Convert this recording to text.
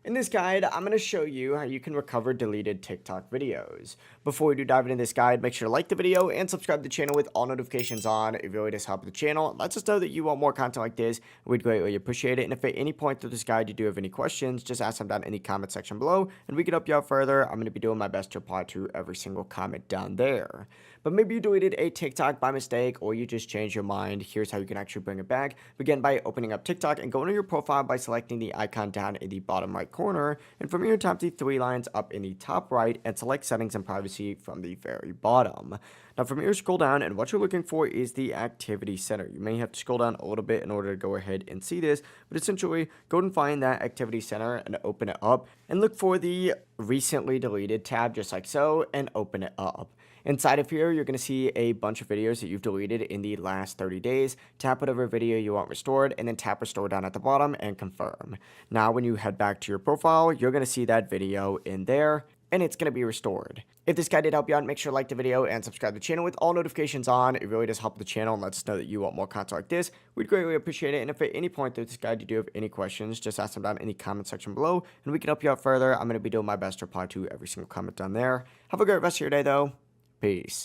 In this guide, I'm going to show you how you can recover deleted TikTok videos. Before we do dive into this guide, make sure to like the video and subscribe to the channel with all notifications on. It really does help the channel. Lets us know that you want more content like this. We'd greatly appreciate it. And if at any point through this guide you do have any questions, just ask them down in the comment section below and we can help you out further. I'm going to be doing my best to reply to every single comment down there. But maybe you deleted a TikTok by mistake or you just changed your mind. Here's how you can actually bring it back. Begin by opening up TikTok and going to your profile by selecting the icon down in the bottom right corner, and from here tap the three lines up in the top right and select settings and privacy from the very bottom. Now from here scroll down, and what you're looking for is the activity center. You may have to scroll down a little bit in order to go ahead and see this, but essentially go and find that activity center and open it up and look for the recently deleted tab just like so and open it up. Inside of here, you're going to see a bunch of videos that you've deleted in the last 30 days. Tap whatever video you want restored, and then tap restore down at the bottom and confirm. Now, when you head back to your profile, you're going to see that video in there, and it's going to be restored. If this guide did help you out, make sure to like the video and subscribe to the channel with all notifications on. It really does help the channel and lets us know that you want more content like this. We'd greatly appreciate it. And if at any point through this guide you do have any questions, just ask them down in the comment section below, and we can help you out further. I'm going to be doing my best to reply to every single comment down there. Have a great rest of your day, though. Peace.